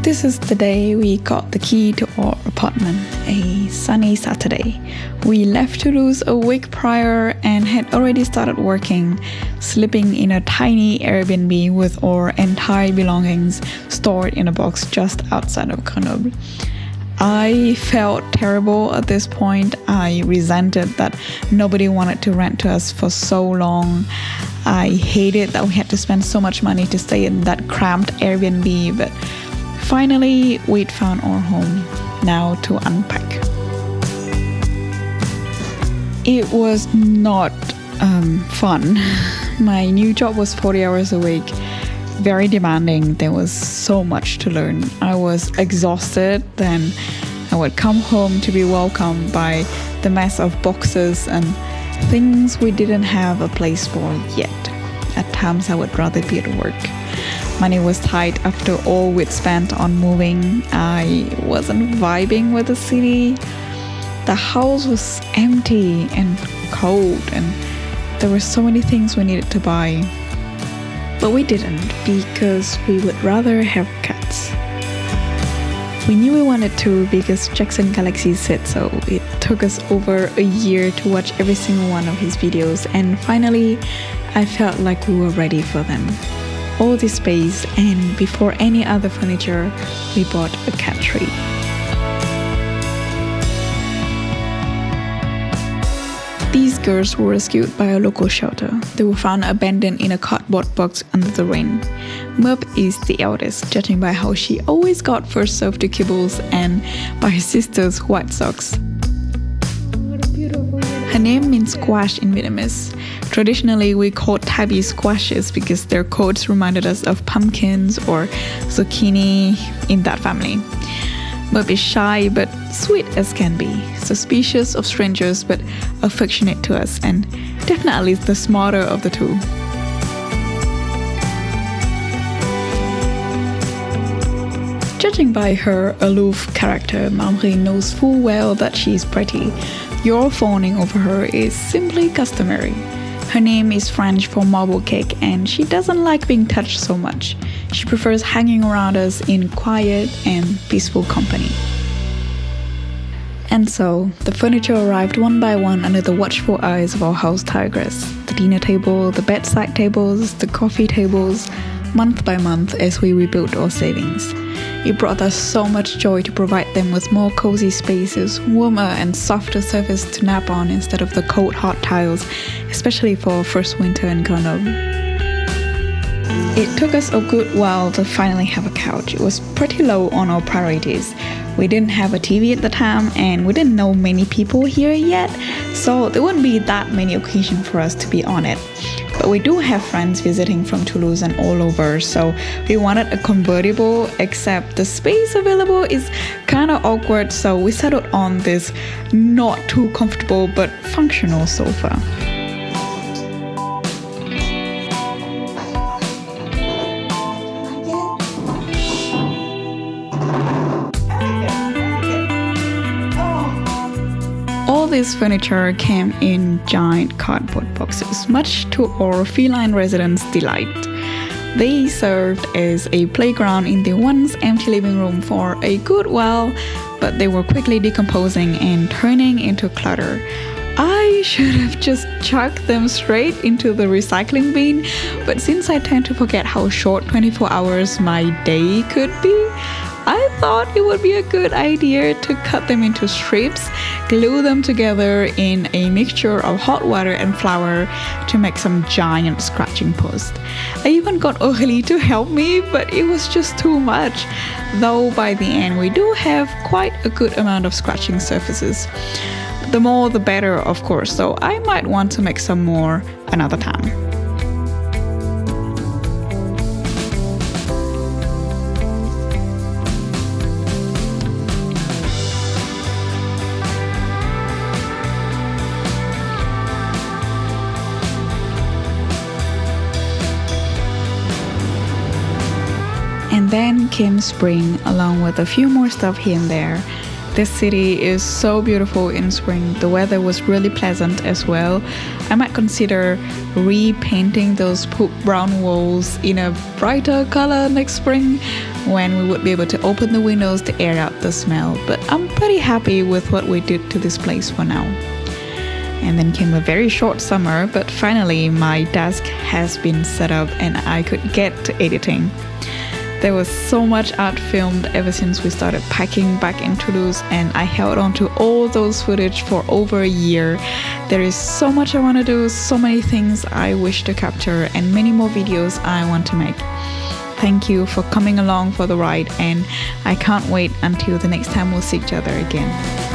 This is the day we got the key to our apartment, a sunny Saturday. We left Toulouse a week prior and had already started working, sleeping in a tiny Airbnb with our entire belongings stored in a box just outside of Grenoble. I felt terrible at this point. I resented that nobody wanted to rent to us for so long. I hated that we had to spend so much money to stay in that cramped Airbnb, but finally, we'd found our home. Now to unpack. It was not fun. My new job was 40 hours a week, very demanding. There was so much to learn. I was exhausted. Then I would come home to be welcomed by the mess of boxes and things we didn't have a place for yet. At times, I would rather be at work. Money was tight after all we'd spent on moving. I wasn't vibing with the city. The house was empty and cold, and there were so many things we needed to buy. But we didn't, because we would rather have cats. We knew we wanted to because Jackson Galaxy said so. It took us over a year to watch every single one of his videos, and finally, I felt like we were ready for them. All this space, and before any other furniture, we bought a cat tree. These girls were rescued by a local shelter. They were found abandoned in a cardboard box under the rain. Merp is the eldest, judging by how she always got first served to kibbles and by her sister's white socks. Her name means squash in Vietnamese. Traditionally, we called tabby squashes because their coats reminded us of pumpkins or zucchini in that family. Merp is shy but sweet as can be, suspicious of strangers but affectionate to us, and definitely the smarter of the two. Judging by her aloof character, Mamrie knows full well that she is pretty. Your fawning over her is simply customary. Her name is French for marble cake, and she doesn't like being touched so much. She prefers hanging around us in quiet and peaceful company. And so, the furniture arrived one by one under the watchful eyes of our house tigress. The dinner table, the bedside tables, the coffee tables, month by month as we rebuilt our savings. It brought us so much joy to provide them with more cozy spaces, warmer and softer surface to nap on instead of the cold hot tiles, especially for our first winter in Grenoble. It took us a good while to finally have a couch. It was pretty low on our priorities. We didn't have a TV at the time, and we didn't know many people here yet, so there wouldn't be that many occasions for us to be on it. But we do have friends visiting from Toulouse and all over, so we wanted a convertible, except the space available is kind of awkward, so we settled on this not too comfortable but functional sofa. All this furniture came in giant cardboard boxes, much to our feline residents' delight. They served as a playground in the once empty living room for a good while, but they were quickly decomposing and turning into clutter. I should have just chucked them straight into the recycling bin, but since I tend to forget how short 24 hours my day could be, I thought it would be a good idea to cut them into strips, glue them together in a mixture of hot water and flour to make some giant scratching posts. I even got Aurélie to help me, but it was just too much. Though by the end we do have quite a good amount of scratching surfaces. The more the better, of course, so I might want to make some more another time. And then came spring, along with a few more stuff here and there. This city is so beautiful in spring. The weather was really pleasant as well. I might consider repainting those poop brown walls in a brighter color next spring when we would be able to open the windows to air out the smell. But I'm pretty happy with what we did to this place for now. And then came a very short summer, but finally my desk has been set up and I could get to editing. There was so much art filmed ever since we started packing back in Toulouse, and I held on to all those footage for over a year. There is so much I want to do, so many things I wish to capture, and many more videos I want to make. Thank you for coming along for the ride, and I can't wait until the next time we'll see each other again.